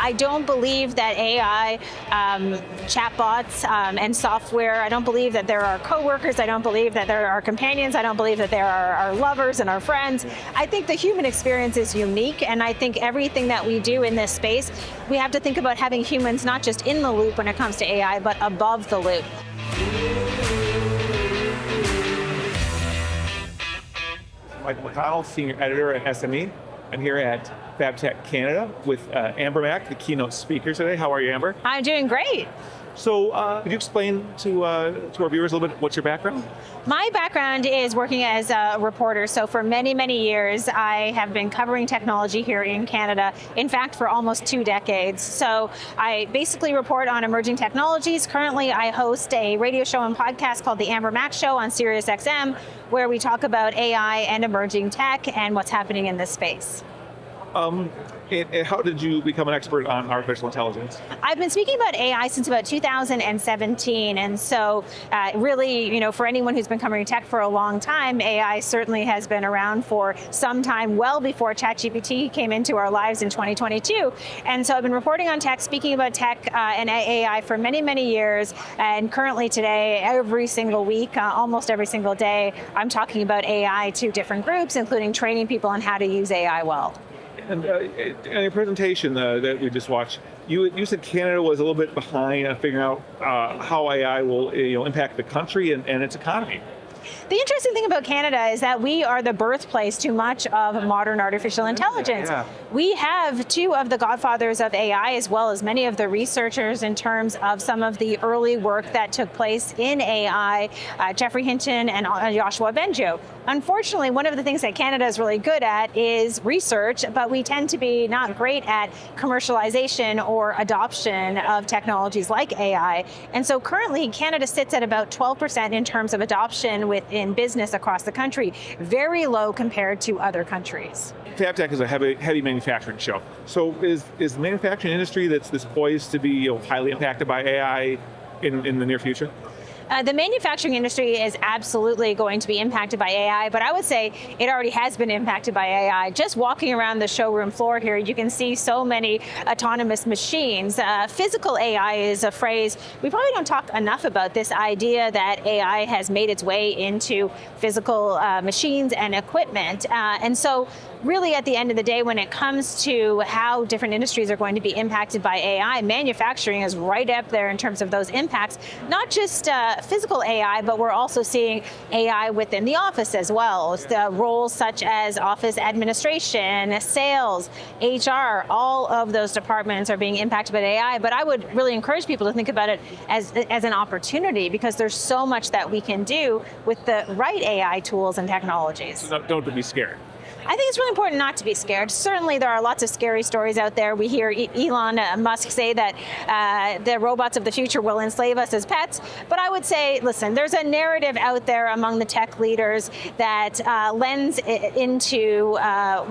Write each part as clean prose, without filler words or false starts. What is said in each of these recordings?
I don't believe that AI, chatbots, and software, I don't believe that there are coworkers, I don't believe that there are companions, I don't believe that there are our lovers and our friends. I think the human experience is unique, and I think everything that we do in this space, we have to think about having humans not just in the loop when it comes to AI, but above the loop. Michael McConnell, Senior Editor at SME. I'm here at FabTech Canada with Amber Mack, the keynote speaker today. How are you, Amber? I'm doing great. So could you explain to our viewers a little bit what's your background? My background is working as a reporter. So for many, many years, I have been covering technology here in Canada, in fact, for almost 2 decades. So I basically report on emerging technologies. Currently, I host a radio show and podcast called The Amber Mack Show on SiriusXM, where we talk about AI and emerging tech and what's happening in this space. And how did you become an expert on artificial intelligence? I've been speaking about AI since about 2017, and so really, for anyone who's been covering tech for a long time, AI certainly has been around for some time, well before ChatGPT came into our lives in 2022. And so I've been reporting on tech, speaking about tech and AI for many, many years, and currently today, every single week, almost every single day, I'm talking about AI to different groups, including training people on how to use AI well. And in your presentation that we just watched, you said Canada was a little bit behind on figuring out how AI will impact the country and its economy. The interesting thing about Canada is that we are the birthplace to much of modern artificial intelligence. Yeah. We have 2 of the godfathers of AI, as well as many of the researchers in terms of some of the early work that took place in AI, Geoffrey Hinton and Joshua Bengio. Unfortunately, one of the things that Canada is really good at is research, but we tend to be not great at commercialization or adoption of technologies like AI. And so currently, Canada sits at about 12% in terms of adoption within business across the country, very low compared to other countries. FabTech is a heavy manufacturing show. So is the manufacturing industry that's poised to be highly impacted by AI in the near future? The manufacturing industry is absolutely going to be impacted by AI, but I would say it already has been impacted by AI. Just walking around the showroom floor here, you can see so many autonomous machines. Physical AI is a phrase, we probably don't talk enough about this idea that AI has made its way into physical machines and equipment. And so really at the end of the day, when it comes to how different industries are going to be impacted by AI, manufacturing is right up there in terms of those impacts, not just physical AI, but we're also seeing AI within the office as well. The roles such as office administration, sales, HR, all of those departments are being impacted by AI. But I would really encourage people to think about it as an opportunity, because there's so much that we can do with the right AI tools and technologies. So don't be scared. I think it's really important not to be scared. Certainly there are lots of scary stories out there. We hear Elon Musk say that the robots of the future will enslave us as pets. But I would say, listen, there's a narrative out there among the tech leaders that lends into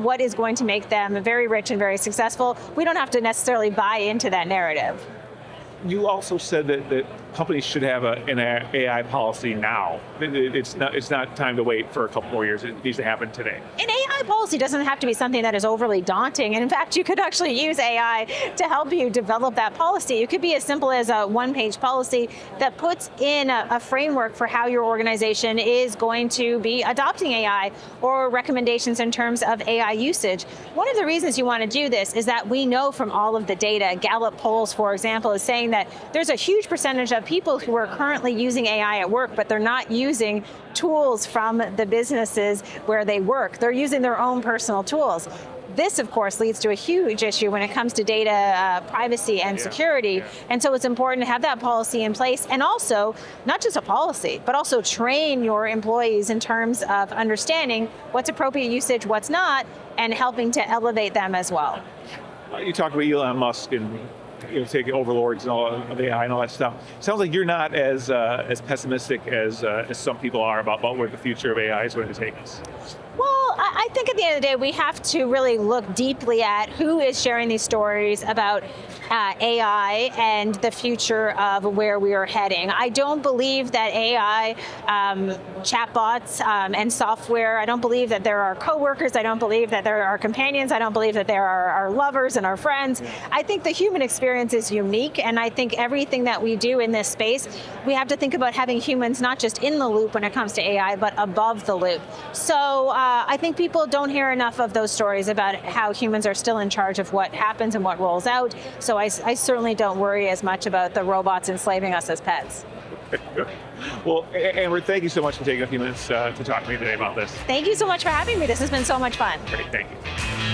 what is going to make them very rich and very successful. We don't have to necessarily buy into that narrative. You also said that companies should have an AI policy now. It's not time to wait for a couple more years. It needs to happen today. An AI policy doesn't have to be something that is overly daunting. And in fact, you could actually use AI to help you develop that policy. It could be as simple as a 1-page policy that puts in a framework for how your organization is going to be adopting AI, or recommendations in terms of AI usage. One of the reasons you want to do this is that we know from all of the data, Gallup polls, for example, is saying that there's a huge percentage of people who are currently using AI at work, but they're not using tools from the businesses where they work. They're using their own personal tools. This, of course, leads to a huge issue when it comes to data privacy and security. Yeah. And so it's important to have that policy in place, and also, not just a policy, but also train your employees in terms of understanding what's appropriate usage, what's not, and helping to elevate them as well. You talked about Elon Musk and taking overlords and all of AI and all that stuff. Sounds like you're not as pessimistic as some people are about where the future of AI is going to take us. Well, Well, I think at the end of the day, we have to really look deeply at who is sharing these stories about AI and the future of where we are heading. I don't believe that AI chatbots and software, I don't believe that there are coworkers, I don't believe that there are companions, I don't believe that there are our lovers and our friends. I think the human experience is unique, and I think everything that we do in this space, we have to think about having humans not just in the loop when it comes to AI, but above the loop. So I think people don't hear enough of those stories about how humans are still in charge of what happens and what rolls out. So I certainly don't worry as much about the robots enslaving us as pets. Well, Amber, thank you so much for taking a few minutes to talk to me today about this. Thank you so much for having me. This has been so much fun. Great, thank you.